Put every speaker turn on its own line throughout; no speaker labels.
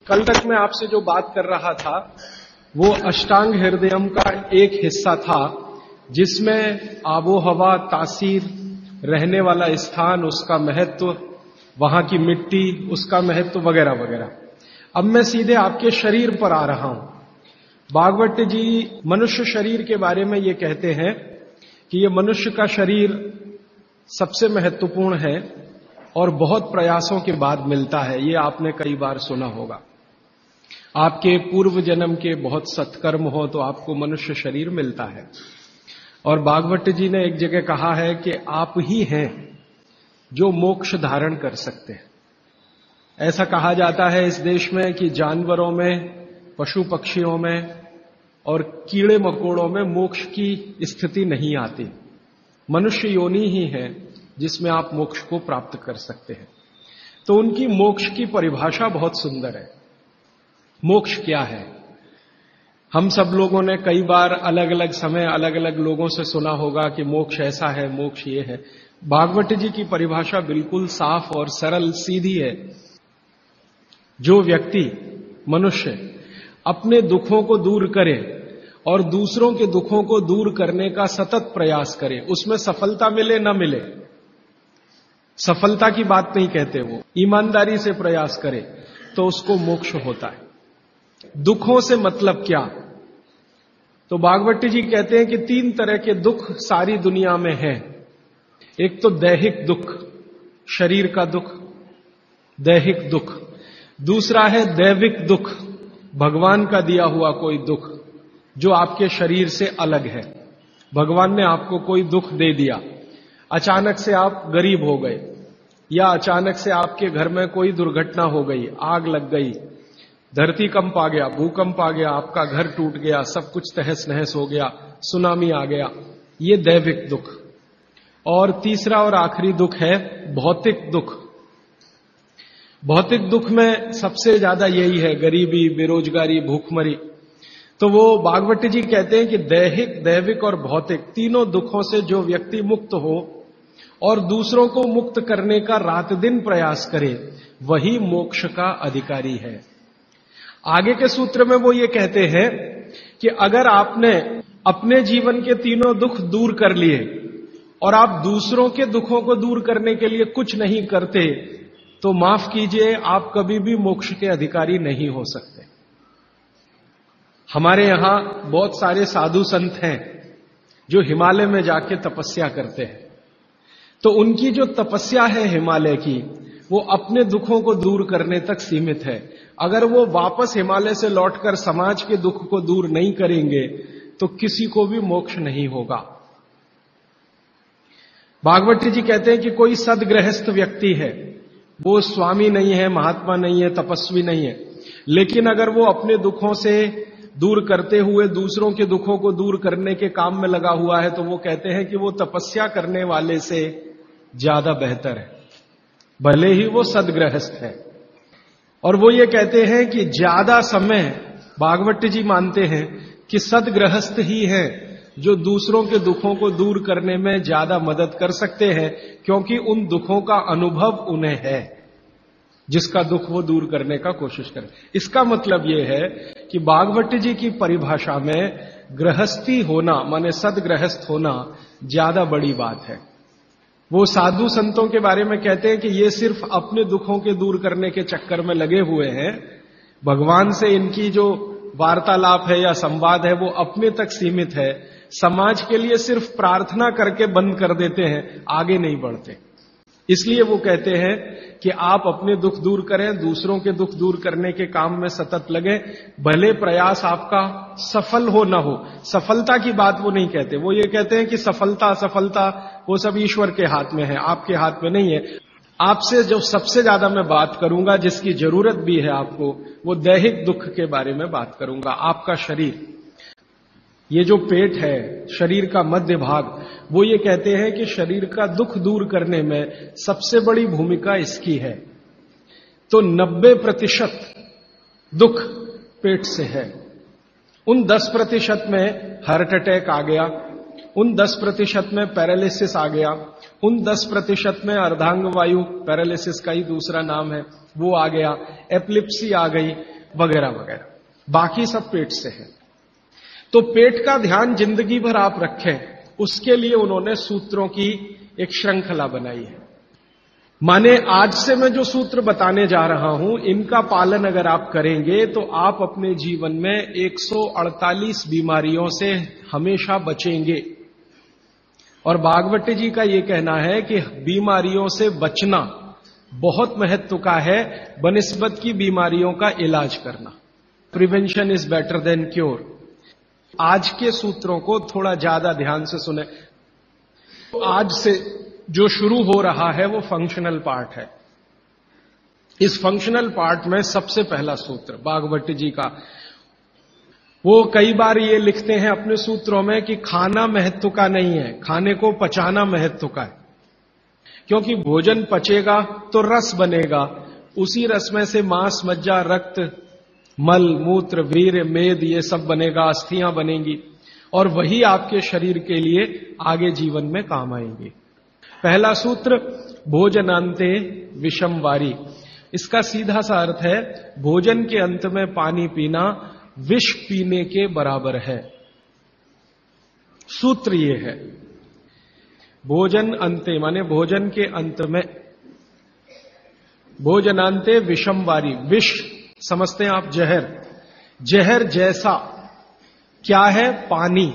कल तक मैं आपसे जो बात कर रहा था वो अष्टांग हृदयम का एक हिस्सा था, जिसमें आबो हवा, तासीर, रहने वाला स्थान, उसका महत्व, वहां की मिट्टी, उसका महत्व वगैरह वगैरह। अब मैं सीधे आपके शरीर पर आ रहा हूं। भागवत जी मनुष्य शरीर के बारे में ये कहते हैं कि ये मनुष्य का शरीर सबसे महत्वपूर्ण है और बहुत प्रयासों के बाद मिलता है। ये आपने कई बार सुना होगा। आपके पूर्व जन्म के बहुत सत्कर्म हो तो आपको मनुष्य शरीर मिलता है। और भागवत जी ने एक जगह कहा है कि आप ही हैं जो मोक्ष धारण कर सकते हैं। ऐसा कहा जाता है इस देश में कि जानवरों में, पशु पक्षियों में और कीड़े मकोड़ों में मोक्ष की स्थिति नहीं आती। मनुष्य योनि ही है जिसमें आप मोक्ष को प्राप्त कर सकते हैं। तो उनकी मोक्ष की परिभाषा बहुत सुंदर है। मोक्ष क्या है? हम सब लोगों ने कई बार अलग अलग समय अलग अलग लोगों से सुना होगा कि मोक्ष ऐसा है, मोक्ष ये है। भागवत जी की परिभाषा बिल्कुल साफ और सरल सीधी है। जो व्यक्ति, मनुष्य अपने दुखों को दूर करे और दूसरों के दुखों को दूर करने का सतत प्रयास करे, उसमें सफलता मिले न मिले, सफलता की बात नहीं कहते, वो ईमानदारी से प्रयास करे तो उसको मोक्ष होता है। दुखों से मतलब क्या? तो भागवत जी कहते हैं कि 3 तरह के दुख सारी दुनिया में हैं। एक तो दैहिक दुख, शरीर का दुख, दैहिक दुख। दूसरा है दैविक दुख, भगवान का दिया हुआ कोई दुख जो आपके शरीर से अलग है। भगवान ने आपको कोई दुख दे दिया, अचानक से आप गरीब हो गए, या अचानक से आपके घर में कोई दुर्घटना हो गई, आग लग गई, धरती कंप आ गया, भूकंप आ गया, आपका घर टूट गया, सब कुछ तहस नहस हो गया, सुनामी आ गया, ये दैविक दुख। और तीसरा और आखिरी दुख है भौतिक दुख। भौतिक दुख में सबसे ज्यादा यही है, गरीबी, बेरोजगारी, भूखमरी। तो वो भागवत जी कहते हैं कि दैहिक, दैविक और भौतिक तीनों दुखों से जो व्यक्ति मुक्त हो और दूसरों को मुक्त करने का रात दिन प्रयास करे, वही मोक्ष का अधिकारी है। आगे के सूत्र में वो ये कहते हैं कि अगर आपने अपने जीवन के तीनों दुख दूर कर लिए और आप दूसरों के दुखों को दूर करने के लिए कुछ नहीं करते, तो माफ कीजिए, आप कभी भी मोक्ष के अधिकारी नहीं हो सकते। हमारे यहां बहुत सारे साधु संत हैं जो हिमालय में जाके तपस्या करते हैं। तो उनकी जो तपस्या है हिमालय की, वो अपने दुखों को दूर करने तक सीमित है। अगर वो वापस हिमालय से लौटकर समाज के दुख को दूर नहीं करेंगे तो किसी को भी मोक्ष नहीं होगा। भागवत जी कहते हैं कि कोई सदगृहस्थ व्यक्ति है, वो स्वामी नहीं है, महात्मा नहीं है, तपस्वी नहीं है, लेकिन अगर वो अपने दुखों से दूर करते हुए दूसरों के दुखों को दूर करने के काम में लगा हुआ है, तो वो कहते हैं कि वो तपस्या करने वाले से ज्यादा बेहतर है, भले ही वो सदगृहस्थ है। और वो ये कहते हैं कि ज्यादा समय, भागवत जी मानते हैं कि सदगृहस्थ ही है जो दूसरों के दुखों को दूर करने में ज्यादा मदद कर सकते हैं, क्योंकि उन दुखों का अनुभव उन्हें है, जिसका दुख वो दूर करने का कोशिश करें। इसका मतलब ये है कि भागवत जी की परिभाषा में गृहस्थी होना, माने सदगृहस्थ होना, ज्यादा बड़ी बात है। वो साधु संतों के बारे में कहते हैं कि ये सिर्फ अपने दुखों के दूर करने के चक्कर में लगे हुए हैं। भगवान से इनकी जो वार्तालाप है या संवाद है वो अपने तक सीमित है। समाज के लिए सिर्फ प्रार्थना करके बंद कर देते हैं, आगे नहीं बढ़ते। इसलिए वो कहते हैं कि आप अपने दुख दूर करें, दूसरों के दुख दूर करने के काम में सतत लगे, भले प्रयास आपका सफल हो ना हो। सफलता की बात वो नहीं कहते, वो ये कहते हैं कि सफलता असफलता वो सब ईश्वर के हाथ में है, आपके हाथ में नहीं है। आपसे जो सबसे ज्यादा मैं बात करूंगा, जिसकी जरूरत भी है आपको, वो दैहिक दुख के बारे में बात करूंगा। आपका शरीर, ये जो पेट है, शरीर का मध्य भाग, वो ये कहते हैं कि शरीर का दुख दूर करने में सबसे बड़ी भूमिका इसकी है। तो 90% दुख पेट से है। उन 10% में हार्ट अटैक आ गया, उन 10% में पैरालिसिस आ गया, उन 10% में अर्धांग वायु, पैरालिसिस का ही दूसरा नाम है, वो आ गया, एपिलेप्सी आ गई, वगैरह वगैरह, बाकी सब पेट से है। तो पेट का ध्यान जिंदगी भर आप रखें, उसके लिए उन्होंने सूत्रों की एक श्रृंखला बनाई है। माने आज से मैं जो सूत्र बताने जा रहा हूं, इनका पालन अगर आप करेंगे तो आप अपने जीवन में 148 बीमारियों से हमेशा बचेंगे। और भागवत जी का यह कहना है कि बीमारियों से बचना बहुत महत्व का है बनिस्बत की बीमारियों का इलाज करना। Prevention is better than cure. आज के सूत्रों को थोड़ा ज्यादा ध्यान से सुने। आज से जो शुरू हो रहा है वो फंक्शनल पार्ट है। इस फंक्शनल पार्ट में सबसे पहला सूत्र भागवत जी का, वो कई बार ये लिखते हैं अपने सूत्रों में कि खाना महत्व का नहीं है, खाने को पचाना महत्व का है। क्योंकि भोजन पचेगा तो रस बनेगा, उसी रस में से मांस, मज्जा, रक्त, मल, मूत्र, वीर्य, मेद ये सब बनेगा, अस्थियां बनेंगी और वही आपके शरीर के लिए आगे जीवन में काम आएंगे। पहला सूत्र भोजनांते विषम वारी। इसका सीधा सा अर्थ है भोजन के अंत में पानी पीना विष पीने के बराबर है। सूत्र ये है भोजन अंते माने भोजन के अंत में, भोजनांते विषम वारी। विष समझते हैं आप जहर, जहर जैसा क्या है? पानी।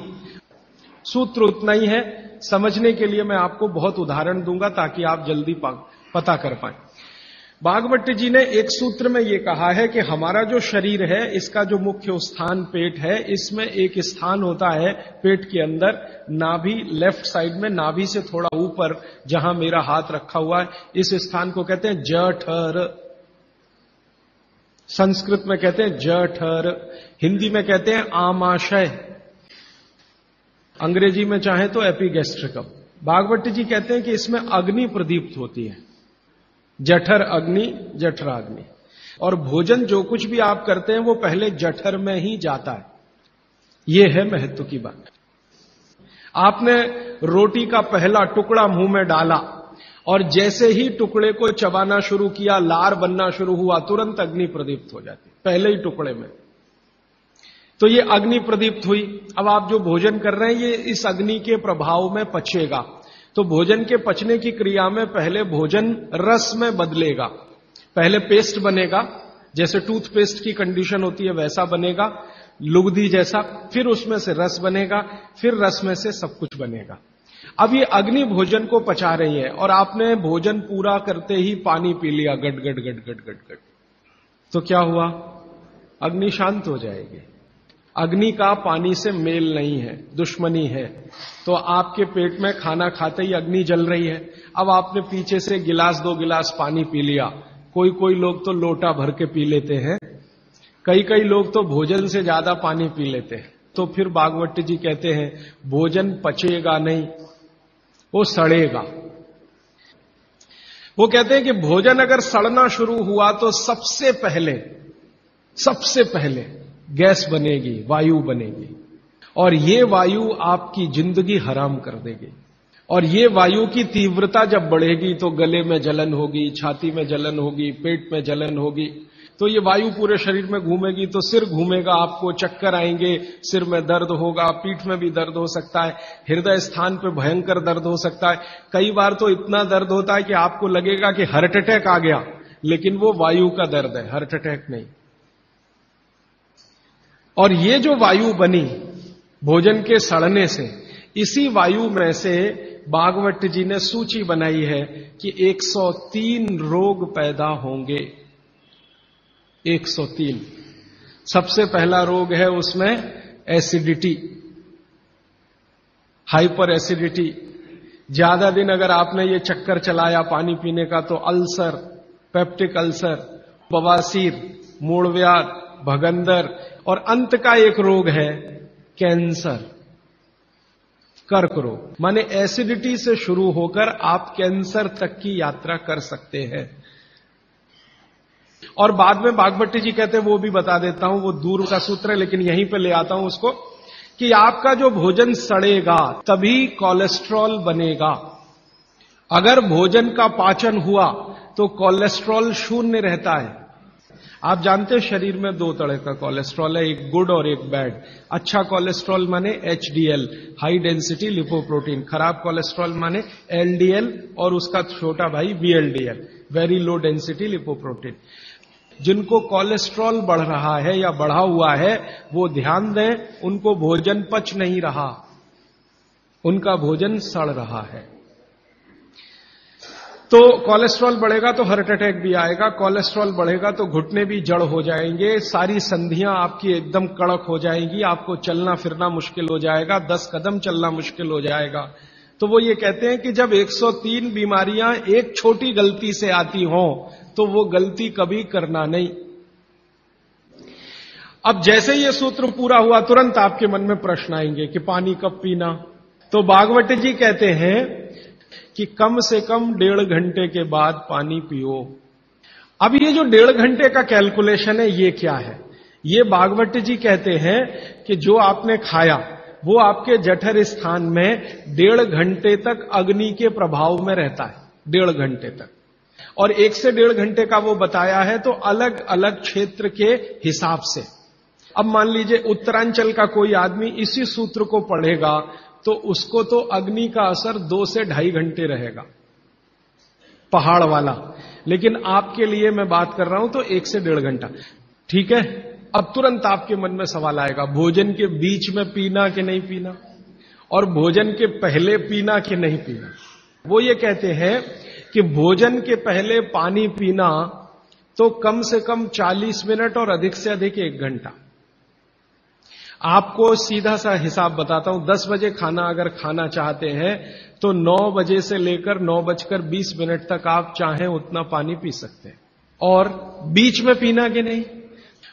सूत्र उतना ही है। समझने के लिए मैं आपको बहुत उदाहरण दूंगा ताकि आप जल्दी पता कर पाएं। भागवत जी ने एक सूत्र में यह कहा है कि हमारा जो शरीर है इसका जो मुख्य स्थान पेट है, इसमें एक स्थान होता है पेट के अंदर, नाभि, लेफ्ट साइड में नाभि से थोड़ा ऊपर जहां मेरा हाथ रखा हुआ है, इस स्थान को कहते हैं जठर। संस्कृत में कहते हैं जठर, हिंदी में कहते हैं आमाशय, अंग्रेजी में चाहे तो एपिगैस्ट्रिकम। भागवत जी कहते हैं कि इसमें अग्नि प्रदीप्त होती है, जठर अग्नि, जठराग्नि। और भोजन जो कुछ भी आप करते हैं वो पहले जठर में ही जाता है। यह है महत्व की बात। आपने रोटी का पहला टुकड़ा मुंह में डाला और जैसे ही टुकड़े को चबाना शुरू किया, लार बनना शुरू हुआ, तुरंत अग्नि प्रदीप्त हो जाती पहले ही टुकड़े में। तो ये अग्नि प्रदीप्त हुई। अब आप जो भोजन कर रहे हैं ये इस अग्नि के प्रभाव में पचेगा। तो भोजन के पचने की क्रिया में पहले भोजन रस में बदलेगा। पहले पेस्ट बनेगा, जैसे टूथपेस्ट की कंडीशन होती है वैसा बनेगा, लुगदी जैसा, फिर उसमें से रस बनेगा, फिर रस में से सब कुछ बनेगा। अब ये अग्नि भोजन को पचा रही है और आपने भोजन पूरा करते ही पानी पी लिया, गट गट गट गट गट गट, तो क्या हुआ? अग्नि शांत हो जाएगी। अग्नि का पानी से मेल नहीं है, दुश्मनी है। तो आपके पेट में खाना खाते ही अग्नि जल रही है। अब आपने पीछे से गिलास, 2 गिलास पानी पी लिया। कोई लोग तो लोटा भर के पी लेते हैं, कई लोग तो भोजन से ज्यादा पानी पी लेते हैं। तो फिर भागवत जी कहते हैं भोजन पचेगा नहीं, वो सड़ेगा। वो कहते हैं कि भोजन अगर सड़ना शुरू हुआ तो सबसे पहले गैस बनेगी, वायु बनेगी, और ये वायु आपकी जिंदगी हराम कर देगी। और ये वायु की तीव्रता जब बढ़ेगी तो गले में जलन होगी, छाती में जलन होगी, पेट में जलन होगी। तो ये वायु पूरे शरीर में घूमेगी तो सिर घूमेगा, आपको चक्कर आएंगे, सिर में दर्द होगा, पीठ में भी दर्द हो सकता है, हृदय स्थान पे भयंकर दर्द हो सकता है। कई बार तो इतना दर्द होता है कि आपको लगेगा कि हार्ट अटैक आ गया, लेकिन वो वायु का दर्द है, हार्ट अटैक नहीं। और ये जो वायु बनी भोजन के सड़ने से, इसी वायु में से भागवत जी ने सूची बनाई है कि 103 रोग पैदा होंगे। 103। सबसे पहला रोग है उसमें एसिडिटी, हाइपर एसिडिटी। ज्यादा दिन अगर आपने ये चक्कर चलाया पानी पीने का तो अल्सर, पेप्टिक अल्सर, बवासीर, मूलव्याध, भगंदर, और अंत का एक रोग है कैंसर, कर्क रोग। माने एसिडिटी से शुरू होकर आप कैंसर तक की यात्रा कर सकते हैं। और बाद में भागवत जी कहते हैं, वो भी बता देता हूं, वो दूर का सूत्र है लेकिन यहीं पे ले आता हूं उसको, कि आपका जो भोजन सड़ेगा तभी कोलेस्ट्रॉल बनेगा। अगर भोजन का पाचन हुआ तो कोलेस्ट्रॉल शून्य रहता है। आप जानते हैं शरीर में दो तरह का कोलेस्ट्रॉल है, एक गुड और एक बैड। अच्छा कोलेस्ट्रॉल माने HDL, हाई डेंसिटी लिपोप्रोटीन। खराब कोलेस्ट्रॉल माने LDL और उसका छोटा भाई VLDL, very low density lipoprotein. जिनको कोलेस्ट्रॉल बढ़ रहा है या बढ़ा हुआ है वो ध्यान दें, उनको भोजन पच नहीं रहा, उनका भोजन सड़ रहा है। तो कोलेस्ट्रॉल बढ़ेगा तो हार्ट अटैक भी आएगा, कोलेस्ट्रॉल बढ़ेगा तो घुटने भी जड़ हो जाएंगे, सारी संधियां आपकी एकदम कड़क हो जाएंगी, आपको चलना फिरना मुश्किल हो जाएगा, 10 कदम चलना मुश्किल हो जाएगा। तो वो ये कहते हैं कि जब 103 बीमारियां एक छोटी गलती से आती हों तो वो गलती कभी करना नहीं। अब जैसे ये सूत्र पूरा हुआ तुरंत आपके मन में प्रश्न आएंगे कि पानी कब पीना। तो भागवत जी कहते हैं कि कम से कम 1.5 घंटे के बाद पानी पियो। अब ये जो 1.5 घंटे का कैलकुलेशन है ये क्या है? ये भागवत जी कहते हैं कि जो आपने खाया वो आपके जठर स्थान में 1.5 घंटे तक अग्नि के प्रभाव में रहता है, 1.5 घंटे तक। और 1 से 1.5 घंटे का वो बताया है तो अलग अलग क्षेत्र के हिसाब से। अब मान लीजिए उत्तरांचल का कोई आदमी इसी सूत्र को पढ़ेगा तो उसको तो अग्नि का असर 2 से 2.5 घंटे रहेगा, पहाड़ वाला। लेकिन आपके लिए मैं बात कर रहा हूं तो 1 से 1.5 घंटा, ठीक है। अब तुरंत आपके मन में सवाल आएगा, भोजन के बीच में पीना कि नहीं पीना, और भोजन के पहले पीना कि नहीं पीना। वो ये कहते हैं कि भोजन के पहले पानी पीना तो कम से कम 40 मिनट और अधिक से अधिक 1 घंटा। आपको सीधा सा हिसाब बताता हूं, 10 बजे खाना अगर खाना चाहते हैं तो 9 बजे से लेकर 9:20 तक आप चाहें उतना पानी पी सकते हैं। और बीच में पीना कि नहीं,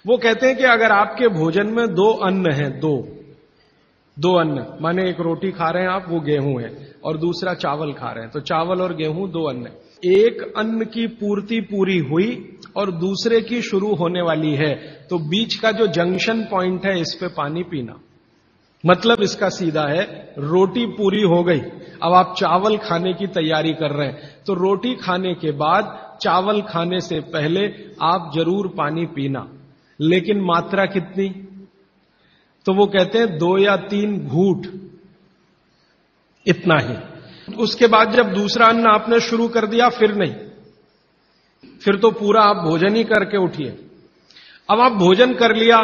वो कहते हैं कि अगर आपके भोजन में 2 अन्न हैं, दो अन्न माने एक रोटी खा रहे हैं आप, वो गेहूं है, और दूसरा चावल खा रहे हैं, तो चावल और गेहूं 2 अन्न। एक अन्न की पूर्ति पूरी हुई और दूसरे की शुरू होने वाली है, तो बीच का जो जंक्शन पॉइंट है इस पे पानी पीना। मतलब इसका सीधा है, रोटी पूरी हो गई, अब आप चावल खाने की तैयारी कर रहे हैं, तो रोटी खाने के बाद चावल खाने से पहले आप जरूर पानी पीना। लेकिन मात्रा कितनी? तो वो कहते हैं 2 या 3 घूंट, इतना ही। उसके बाद जब दूसरा अन्न आपने शुरू कर दिया फिर नहीं, फिर तो पूरा आप भोजन ही करके उठिए। अब आप भोजन कर लिया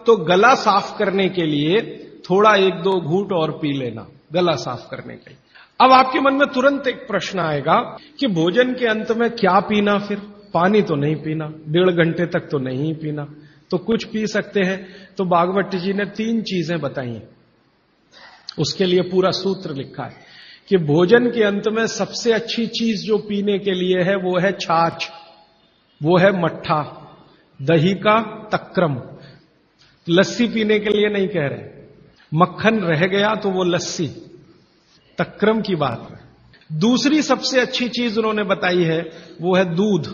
तो गला साफ करने के लिए थोड़ा 1-2 घूंट और पी लेना, गला साफ करने के लिए। अब आपके मन में तुरंत एक प्रश्न आएगा कि भोजन के अंत में क्या पीना, फिर पानी तो नहीं पीना, 1.5 घंटे तक तो नहीं पीना, तो कुछ पी सकते हैं। तो भागवत जी ने 3 चीजें बताई हैं, उसके लिए पूरा सूत्र लिखा है कि भोजन के अंत में सबसे अच्छी चीज जो पीने के लिए है वो है छाछ, वो है मट्ठा, दही का तक्रम। लस्सी पीने के लिए नहीं कह रहे, मक्खन रह गया तो वो लस्सी, तक्रम की बात है। दूसरी सबसे अच्छी चीज उन्होंने बताई है वो है दूध,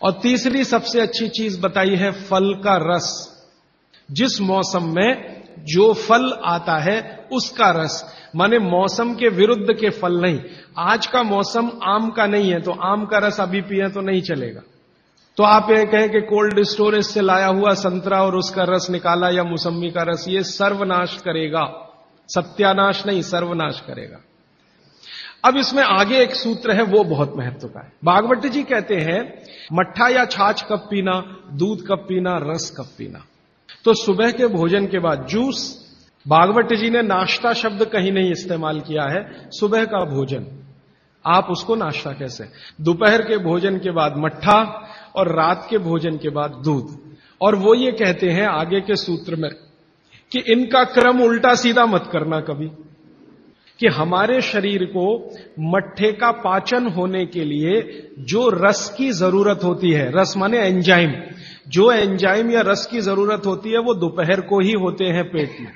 और तीसरी सबसे अच्छी चीज बताई है फल का रस। जिस मौसम में जो फल आता है उसका रस, माने मौसम के विरुद्ध के फल नहीं। आज का मौसम आम का नहीं है तो आम का रस अभी पिए तो नहीं चलेगा। तो आप ये कहें कि कोल्ड स्टोरेज से लाया हुआ संतरा और उसका रस निकाला या मौसम्मी का रस, ये सर्वनाश करेगा, सत्यानाश नहीं, सर्वनाश करेगा। अब इसमें आगे एक सूत्र है वो बहुत महत्व का है। भागवत जी कहते हैं मट्ठा या छाछ कब पीना, दूध कब पीना, रस कब पीना। तो सुबह के भोजन के बाद जूस, भागवत जी ने नाश्ता शब्द कहीं नहीं इस्तेमाल किया है। सुबह का भोजन आप उसको नाश्ता कैसे, दोपहर के भोजन के बाद मट्ठा और रात के भोजन के बाद दूध। और वो ये कहते हैं आगे के सूत्र में कि इनका क्रम उल्टा सीधा मत करना कभी, कि हमारे शरीर को मट्ठे का पाचन होने के लिए जो रस की जरूरत होती है, रस माने एंजाइम, जो एंजाइम या रस की जरूरत होती है वो दोपहर को ही होते हैं पेट में।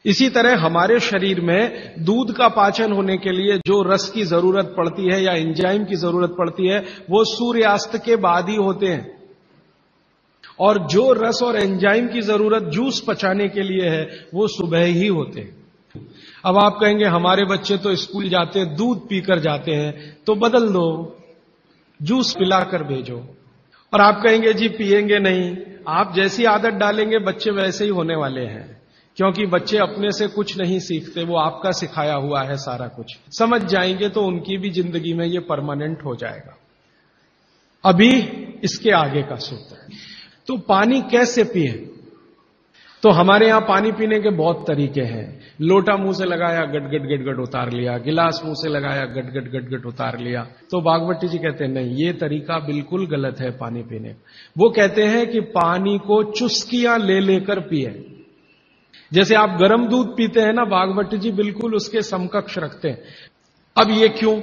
इसी तरह हमारे शरीर में दूध का पाचन होने के लिए जो रस की जरूरत पड़ती है या एंजाइम की जरूरत पड़ती है वो सूर्यास्त के बाद ही होते हैं, और जो रस और एंजाइम की जरूरत जूस पचाने के लिए है वो सुबह ही होते हैं। अब आप कहेंगे हमारे बच्चे तो स्कूल जाते हैं दूध पीकर जाते हैं, तो बदल दो, जूस पिलाकर भेजो। और आप कहेंगे जी पिएंगे नहीं। आप जैसी आदत डालेंगे बच्चे वैसे ही होने वाले हैं, क्योंकि बच्चे अपने से कुछ नहीं सीखते, वो आपका सिखाया हुआ है सारा कुछ। समझ जाएंगे तो उनकी भी जिंदगी में ये परमानेंट हो जाएगा। अभी इसके आगे का सूत्र है। तो पानी कैसे पिए? तो हमारे यहां पानी पीने के बहुत तरीके हैं। लोटा मुंह से लगाया, गट गट गट गट उतार लिया। गिलास मुंह से लगाया, गट गट गट गट उतार लिया। तो भागवती जी कहते हैं नहीं, ये तरीका बिल्कुल गलत है पानी पीने का। वो कहते हैं कि पानी को चुस्कियां ले लेकर पिए। जैसे आप गर्म दूध पीते हैं ना, भागवती जी बिल्कुल उसके समकक्ष रखते हैं। अब ये क्यों?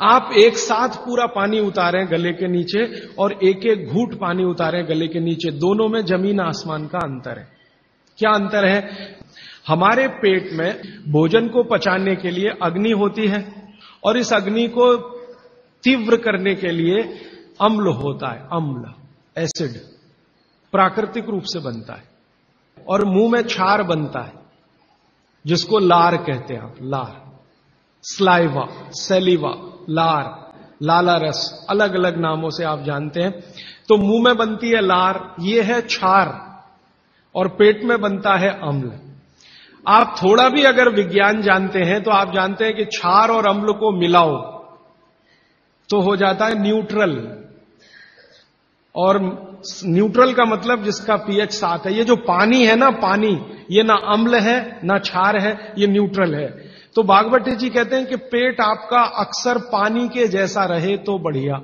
आप एक साथ पूरा पानी उतारें गले के नीचे और एक एक घूंट पानी उतारें गले के नीचे, दोनों में जमीन आसमान का अंतर है। क्या अंतर है? हमारे पेट में भोजन को पचाने के लिए अग्नि होती है और इस अग्नि को तीव्र करने के लिए अम्ल होता है। अम्ल, एसिड प्राकृतिक रूप से बनता है। और मुंह में क्षार बनता है जिसको लार कहते हैं आप। लार, स्लाइवा, सेलिवा, लार, लाला रस, अलग अलग नामों से आप जानते हैं। तो मुंह में बनती है लार, ये है क्षार, और पेट में बनता है अम्ल। आप थोड़ा भी अगर विज्ञान जानते हैं तो आप जानते हैं कि क्षार और अम्ल को मिलाओ तो हो जाता है न्यूट्रल। और न्यूट्रल का मतलब जिसका पीएच 7 है। ये जो पानी है ना, पानी ये ना अम्ल है ना क्षार है, ये न्यूट्रल है। तो भागवती जी कहते हैं कि पेट आपका अक्सर पानी के जैसा रहे तो बढ़िया।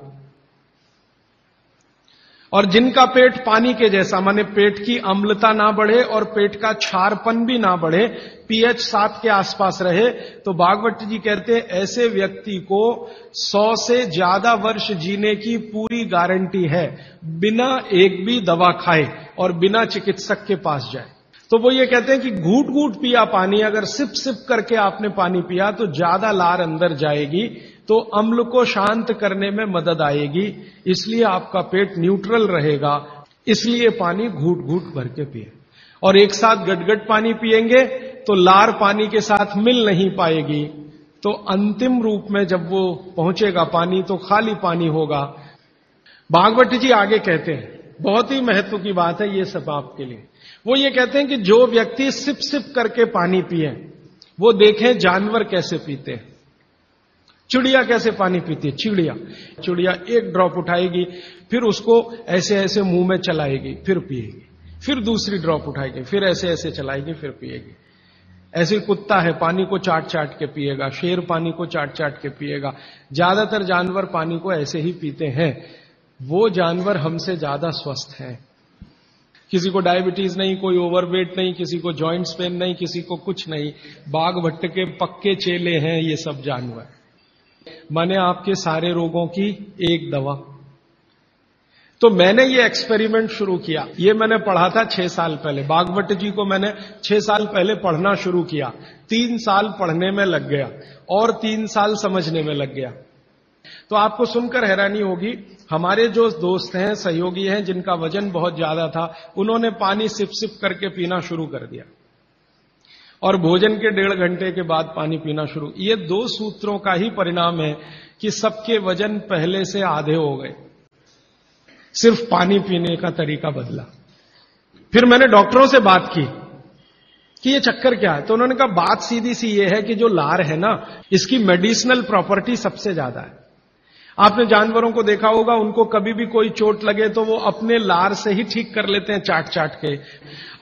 और जिनका पेट पानी के जैसा, माने पेट की अम्लता ना बढ़े और पेट का क्षारपन भी ना बढ़े, पीएच 7 के आसपास रहे, तो भागवती जी कहते हैं ऐसे व्यक्ति को 100 से ज्यादा वर्ष जीने की पूरी गारंटी है, बिना एक भी दवा खाए और बिना चिकित्सक के पास जाए। तो वो ये कहते हैं कि घूट घूट पिया पानी, अगर सिप सिप करके आपने पानी पिया तो ज्यादा लार अंदर जाएगी, तो अम्ल को शांत करने में मदद आएगी, इसलिए आपका पेट न्यूट्रल रहेगा। इसलिए पानी घूट घूट भर के पिए। और एक साथ गटगट पानी पिएंगे तो लार पानी के साथ मिल नहीं पाएगी, तो अंतिम रूप में जब वो पहुंचेगा पानी तो खाली पानी होगा। भागवती जी आगे कहते हैं, बहुत ही महत्व की बात है ये सब आपके लिए। वो ये कहते हैं कि जो व्यक्ति सिप सिप करके पानी पिए, वो देखें जानवर कैसे पीते हैं। चिड़िया कैसे पानी पीती है? चिड़िया एक ड्रॉप उठाएगी, फिर उसको ऐसे ऐसे मुंह में चलाएगी, फिर पिएगी, फिर दूसरी ड्रॉप उठाएगी, फिर ऐसे ऐसे चलाएगी, फिर पिएगी। ऐसे कुत्ता है, पानी को चाट चाट के पिएगा। शेर पानी को चाट चाट के पिएगा। ज्यादातर जानवर पानी को ऐसे ही पीते हैं। वो जानवर हमसे ज्यादा स्वस्थ हैं। किसी को डायबिटीज नहीं, कोई ओवरवेट नहीं, किसी को जॉइंट्स पेन नहीं, किसी को कुछ नहीं। बाघ भट्ट के पक्के चेले हैं ये सब जानवर। माने आपके सारे रोगों की एक दवा। तो मैंने ये एक्सपेरिमेंट शुरू किया। ये मैंने पढ़ा था 6 साल पहले। भागवत जी को मैंने 6 साल पहले पढ़ना शुरू किया। 3 साल पढ़ने में लग गया और 3 साल समझने में लग गया। तो आपको सुनकर हैरानी होगी, हमारे जो दोस्त हैं, सहयोगी हैं, जिनका वजन बहुत ज्यादा था, उन्होंने पानी सिप सिप करके पीना शुरू कर दिया और भोजन के 1.5 घंटे के बाद पानी पीना शुरू। ये 2 सूत्रों का ही परिणाम है कि सबके वजन पहले से आधे हो गए, सिर्फ पानी पीने का तरीका बदला। फिर मैंने डॉक्टरों से बात की कि ये चक्कर क्या है। तो उन्होंने कहा बात सीधी सी ये है कि जो लार है ना, इसकी मेडिसिनल प्रॉपर्टी सबसे ज्यादा है। आपने जानवरों को देखा होगा, उनको कभी भी कोई चोट लगे तो वो अपने लार से ही ठीक कर लेते हैं, चाट चाट के।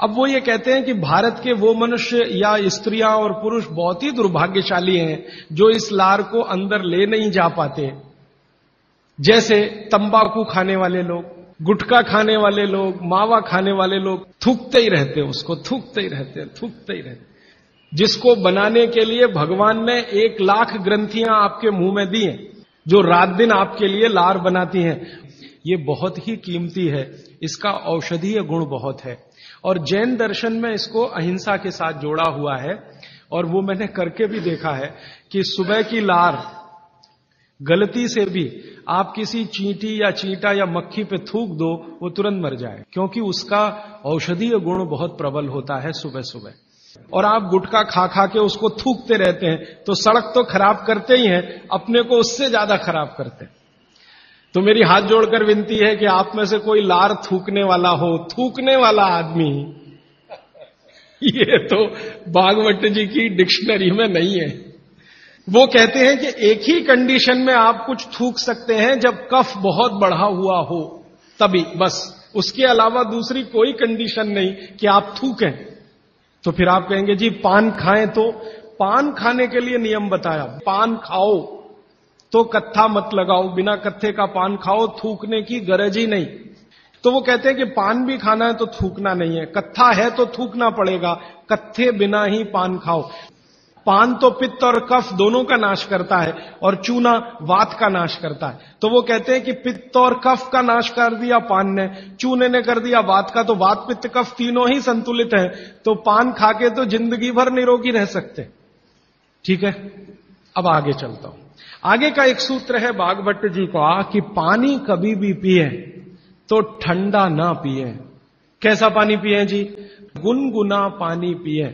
अब वो ये कहते हैं कि भारत के वो मनुष्य या स्त्रियां और पुरुष बहुत ही दुर्भाग्यशाली हैं जो इस लार को अंदर ले नहीं जा पाते। जैसे तंबाकू खाने वाले लोग, गुटखा खाने वाले लोग, मावा खाने वाले लोग थूकते ही रहते हैं, उसको थूकते ही रहते हैं, थूकते ही रहते। जिसको बनाने के लिए भगवान ने 1 लाख ग्रंथियां आपके मुंह में दी हैं, जो रात दिन आपके लिए लार बनाती हैं। ये बहुत ही कीमती है, इसका औषधीय गुण बहुत है। और जैन दर्शन में इसको अहिंसा के साथ जोड़ा हुआ है। और वो मैंने करके भी देखा है कि सुबह की लार गलती से भी आप किसी चींटी या चींटा या मक्खी पे थूक दो, वो तुरंत मर जाए, क्योंकि उसका औषधीय गुण बहुत प्रबल होता है सुबह सुबह। और आप गुटखा खा खा के उसको थूकते रहते हैं तो सड़क तो खराब करते ही हैं, अपने को उससे ज्यादा खराब करते हैं। तो मेरी हाथ जोड़कर विनती है कि आप में से कोई लार थूकने वाला हो, थूकने वाला आदमी, ये तो भागवत जी की डिक्शनरी में नहीं है। वो कहते हैं कि एक ही कंडीशन में आप कुछ थूक सकते हैं, जब कफ बहुत बढ़ा हुआ हो, तभी, बस। उसके अलावा दूसरी कोई कंडीशन नहीं कि आप थूकें। तो फिर आप कहेंगे जी पान खाएं, तो पान खाने के लिए नियम बताया, पान खाओ तो कत्था मत लगाओ, बिना कत्थे का पान खाओ, थूकने की गरज ही नहीं। तो वो कहते हैं कि पान भी खाना है तो थूकना नहीं है, कत्था है तो थूकना पड़ेगा, कत्थे बिना ही पान खाओ। पान तो पित्त और कफ दोनों का नाश करता है, और चूना वात का नाश करता है। तो वो कहते हैं कि पित्त और कफ का नाश कर दिया पान ने, चूने ने कर दिया वात का, तो वात पित्त कफ तीनों ही संतुलित है, तो पान खाके तो जिंदगी भर निरोगी रह सकते। ठीक है, अब आगे चलता हूं। आगे का एक सूत्र है भागवत जी का कि पानी कभी भी पिए तो ठंडा ना पिए। कैसा पानी पिए जी? गुनगुना पानी पिए।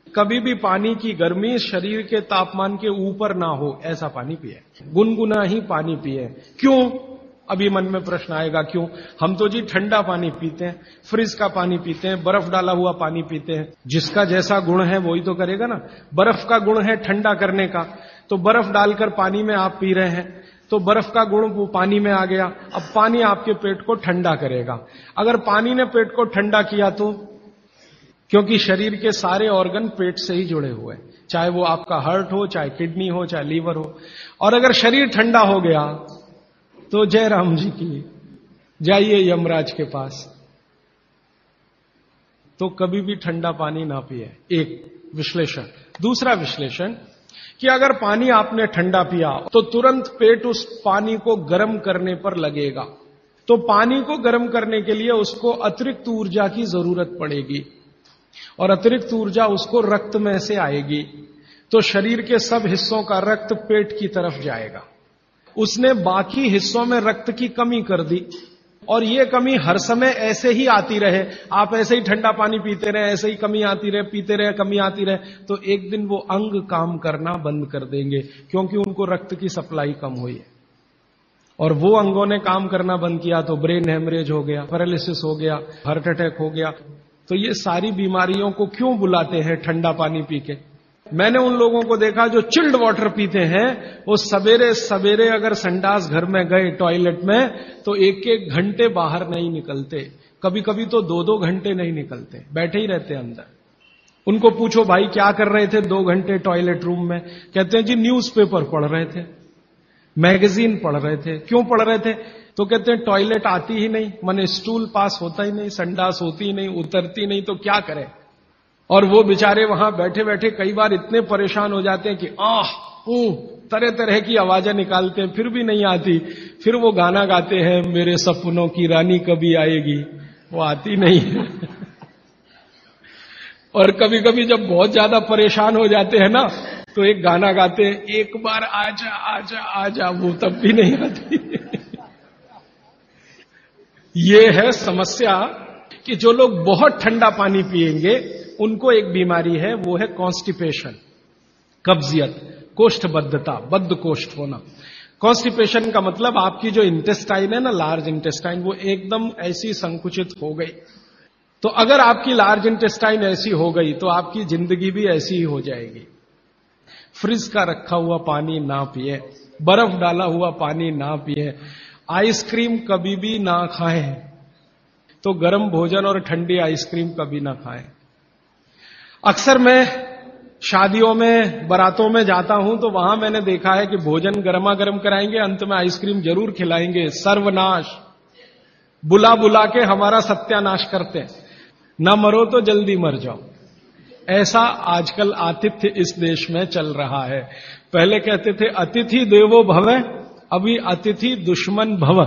कभी भी पानी की गर्मी शरीर के तापमान के ऊपर ना हो, ऐसा पानी पिए, गुनगुना ही पानी पिए। क्यों? अभी मन में प्रश्न आएगा, क्यों? हम तो जी ठंडा पानी पीते हैं, फ्रिज का पानी पीते हैं, बर्फ डाला हुआ पानी पीते हैं। जिसका जैसा गुण है वही तो करेगा ना। बर्फ का गुण है ठंडा करने का, तो बर्फ डालकर पानी में आप पी रहे हैं, तो बर्फ का गुण वो पानी में आ गया। अब पानी आपके पेट को ठंडा करेगा। अगर पानी ने पेट को ठंडा किया तो, क्योंकि शरीर के सारे ऑर्गन पेट से ही जुड़े हुए हैं, चाहे वो आपका हार्ट हो, चाहे किडनी हो, चाहे लीवर हो। और अगर शरीर ठंडा हो गया तो जय राम जी की, जाइए यमराज के पास। तो कभी भी ठंडा पानी ना पिए, एक विश्लेषण। दूसरा विश्लेषण कि अगर पानी आपने ठंडा पिया तो तुरंत पेट उस पानी को गर्म करने पर लगेगा, तो पानी को गर्म करने के लिए उसको अतिरिक्त ऊर्जा की जरूरत पड़ेगी, और अतिरिक्त ऊर्जा उसको रक्त में से आएगी, तो शरीर के सब हिस्सों का रक्त पेट की तरफ जाएगा। उसने बाकी हिस्सों में रक्त की कमी कर दी, और ये कमी हर समय ऐसे ही आती रहे, आप ऐसे ही ठंडा पानी पीते रहे, ऐसे ही कमी आती रहे, पीते रहे, कमी आती रहे, तो एक दिन वो अंग काम करना बंद कर देंगे, क्योंकि उनको रक्त की सप्लाई कम हुई है। और वो अंगों ने काम करना बंद किया तो ब्रेन हेमरेज हो गया, पैरालिसिस हो गया, हार्ट अटैक हो गया। तो ये सारी बीमारियों को क्यों बुलाते हैं ठंडा पानी पी के? मैंने उन लोगों को देखा जो चिल्ड वाटर पीते हैं, वो सवेरे सवेरे अगर संडास घर में गए टॉयलेट में, तो एक एक घंटे बाहर नहीं निकलते, कभी कभी तो 2-2 घंटे नहीं निकलते, बैठे ही रहते अंदर। उनको पूछो भाई क्या कर रहे थे 2 घंटे टॉयलेट रूम में? कहते हैं जी न्यूज़पेपर पढ़ रहे थे, मैगजीन पढ़ रहे थे। क्यों पढ़ रहे थे? तो कहते हैं टॉयलेट आती ही नहीं, माने स्टूल पास होता ही नहीं, संडास होती ही नहीं, उतरती नहीं, तो क्या करें। और वो बेचारे वहां बैठे बैठे कई बार इतने परेशान हो जाते हैं कि तरह तरह की आवाजें निकालते हैं, फिर भी नहीं आती। फिर वो गाना गाते हैं, मेरे सपनों की रानी कभी आएगी, वो आती नहीं है। और कभी कभी जब बहुत ज्यादा परेशान हो जाते हैं ना, तो एक गाना गाते हैं, एक बार आजा आजा आजा, वो तब भी नहीं आती। ये है समस्या कि जो लोग बहुत ठंडा पानी पिएंगे उनको एक बीमारी है, वो है कॉन्स्टिपेशन, कब्जियत, कोष्ठबद्धता, बद्ध कोष्ठ होना। कॉन्स्टिपेशन का मतलब आपकी जो इंटेस्टाइन है ना, लार्ज इंटेस्टाइन, वो एकदम ऐसी संकुचित हो गई। तो अगर आपकी लार्ज इंटेस्टाइन ऐसी हो गई तो आपकी जिंदगी भी ऐसी ही हो जाएगी। फ्रिज का रखा हुआ पानी ना पिए, बर्फ डाला हुआ पानी ना पिए, आइसक्रीम कभी भी ना खाएं, तो गर्म भोजन और ठंडी आइसक्रीम कभी ना खाएं। अक्सर मैं शादियों में, बारातों में जाता हूं तो वहां मैंने देखा है कि भोजन गर्मा गर्म कराएंगे, अंत में आइसक्रीम जरूर खिलाएंगे। सर्वनाश, बुला बुला के हमारा सत्यानाश करते हैं। न मरो तो जल्दी मर जाओ, ऐसा आजकल आतिथ्य इस देश में चल रहा है। पहले कहते थे अतिथि देवो भव, अभी अतिथि दुश्मन भव।